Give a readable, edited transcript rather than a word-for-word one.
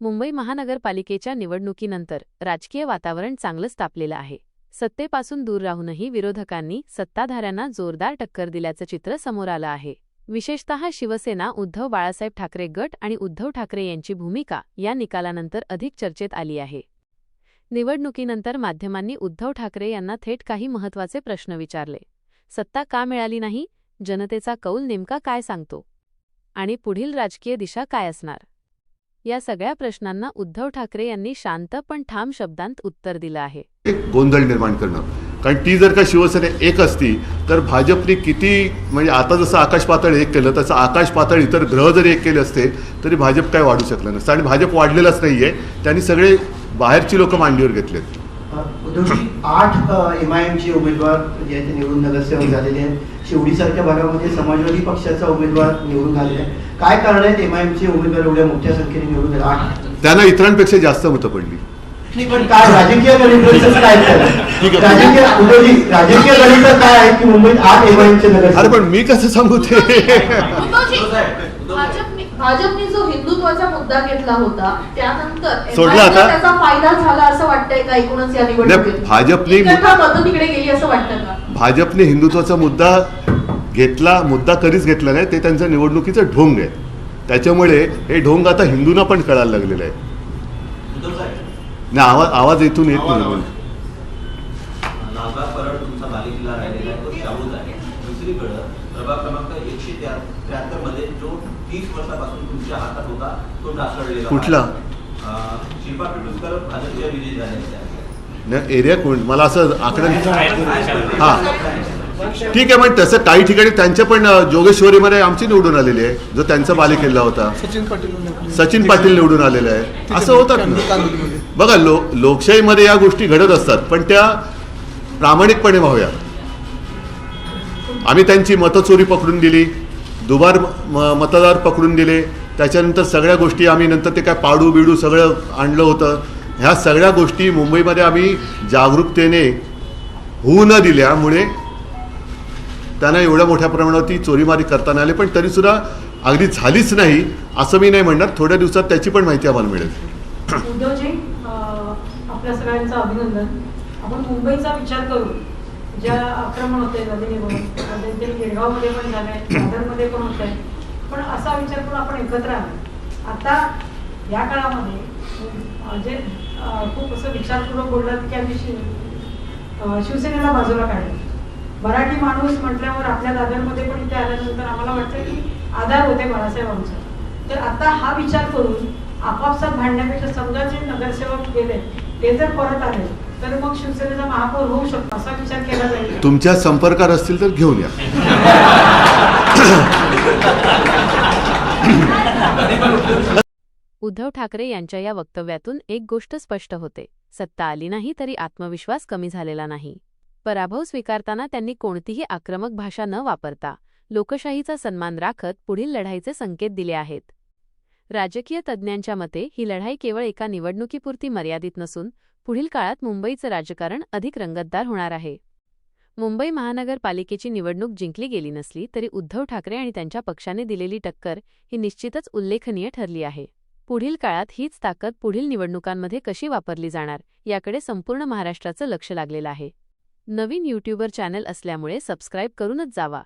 मुंबई महानगरपालिकेच्या निवडणुकीनंतर राजकीय वातावरण चांगलंच तापलेलं आहे. सत्तेपासून दूर राहूनही विरोधकांनी सत्ताधाऱ्यांना जोरदार टक्कर दिल्याचं चित्र समोर आलं आहे. विशेषतः शिवसेना, उद्धव बाळासाहेब ठाकरे गट आणि उद्धव ठाकरे यांची भूमिका या निकालानंतर अधिक चर्चेत आली आहे. निवडणुकीनंतर माध्यमांनी उद्धव ठाकरे यांना थेट काही महत्त्वाचे प्रश्न विचारले. सत्ता का मिळाली नाही? जनतेचा कौल नेमका काय सांगतो? आणि पुढील राजकीय दिशा काय असणार? या सगळ्या प्रश्नांना उद्धव ठाकरे यांनी शांत पण ठाम शब्दांत उत्तर दिलं आहे. एक गोंधळ निर्माण करणं, कारण ती जर का शिवसेना एक असती तर भाजपने किती म्हणजे आता जसं आकाश पातळ एक केलं तसं आकाश पातळ इतर ग्रह जरी एक केले असते तरी भाजप काय वाढू शकलं नसतं. आणि भाजप वाढलेलाच नाहीये, त्यांनी सगळे बाहेरची लोक मांडीवर घेतलेत. उद्धवजी 8 MIMचे उमेदवार जे आहेत ते निवडून नगरसेवक झालेले आहेत. शिवडीसारख्या भागामध्ये समाजवादी पक्षाचा उमेदवार निवडून आलेला आहे. काय कारण आहेत MIMचे उमेदवार एवढ्या मोठ्या संख्येने निवडून आले? 8 त्यांना इतरांपेक्षा जास्त मतं पडली. पण काय राजकीय गणित काय राजकीय गणित काय आहे की मुंबईत 8 MIMचे नगरसेवक? अरे पण मी कसं सांगू ते? भाजपने जो हिंदुत्वाचा मुद्दा घेतला होता त्यानंतर सोडला आता त्याचा फायदा झाला असं वाटतंय का एकूणच या निवडणुकीत? भाजपने मतं तिकडे गेली असं वाटतं का? भाजपने हिंदुत्वाचा मुद्दा कधीच घेतला नाही. ते त्यांचं निवडणुकीचं ढोंग आहे. त्याच्यामुळे हे ढोंग आता हिंदूंना पण कळायला लागलेलं आहे. नाही आवाज इथून येत नाही. प्रभाग क्रमांक 173 मध्ये जो 30 वर्षापासून तुमच्या हातात होता तो ढासळलेला कुठला? शिल्पा पेटुसकर भाजपच्या विजयी झाल्या. एरिया कोण मला असं आकडा हा ठीक आहे. पण तसं काही ठिकाणी त्यांच्या पण जोगेश्वरीमध्ये आमची निवडून आलेली आहे, जो त्यांचा बालेकिल्ला होता. सचिन पाटील निवडून आलेले आहे. असं होतं ना. बघा लोकशाहीमध्ये या गोष्टी घडत असतात, पण त्या प्रामाणिकपणे व्हाव्या. आम्ही त्यांची मतचोरी पकडून दिली, दुबार मतदार पकडून दिले, त्याच्यानंतर सगळ्या गोष्टी आम्ही नंतर ते काय पाडू बिडू सगळं आणलं होतं. ह्या सगळ्या गोष्टी मुंबईमध्ये आम्ही जागरूकतेने होऊ न दिल्यामुळे त्यांना एवढ्या मोठ्या प्रमाणावरती चोरीमारी करताना आले. पण तरीसुद्धा अगदी झालीच नाही असं मी नाही म्हणणार. थोड्या दिवसात त्याची पण माहिती आम्हाला मिळेल. उद्धवजी, आपल्या सगळ्यांचं अभिनंदन. आपण मुंबईचा विचार करू, ज्या आक्रमण होते नदी गिरगावमध्ये पण झालंय, दादरमध्ये पण होत आहे, पण असा विचार करून आपण एकत्र आलो. आता या काळामध्ये म्हणजे खूप असं विचारपूर्वक बोललात की आम्ही शिवसेनेला बाजूला काढलं. मराठी माणूस म्हटल्यावर आपल्या दादरमध्ये पण इथे आल्यानंतर आम्हाला वाटतं की आधार होते बाळासाहेबांचा. तर आता हा विचार करून आपापसात भांडण्यापेक्षा समजा जे नगरसेवक गेले ते जर परत आले तर मग शिवसेनेचा महापौर होऊ शकतो असा विचार केला जाईल. तुमच्या संपर्कात असतील तर घेऊन या. उद्धव ठाकरे यांच्या या वक्तव्यातून एक गोष्ट स्पष्ट होते: सत्ता आली नाही तरी आत्मविश्वास कमी झालेला नाही. पराभव स्वीकारताना त्यांनी कोणतीही आक्रमक भाषा न वापरता लोकशाहीचा सन्मान राखत पुढील लढाईचे संकेत दिले आहेत. राजकीय तज्ज्ञांच्या मते ही लढाई केवळ एका निवडणुकीपुरती मर्यादित नसून पुढील काळात मुंबईचं राजकारण अधिक रंगतदार होणार आहे. मुंबई महानगरपालिकेची निवडणूक जिंकली गेली नसली तरी उद्धव ठाकरे आणि त्यांच्या पक्षाने दिलेली टक्कर ही निश्चितच उल्लेखनीय ठरली आहे. पुढील काळात हीच ताकद पुढील निवडणुकांमध्ये कशी वापरली जाणार याकडे संपूर्ण महाराष्ट्राचं लक्ष लागलेलं आहे. नवीन यूट्यूबर चॅनल असल्यामुळे सबस्क्राईब करूनच जावा.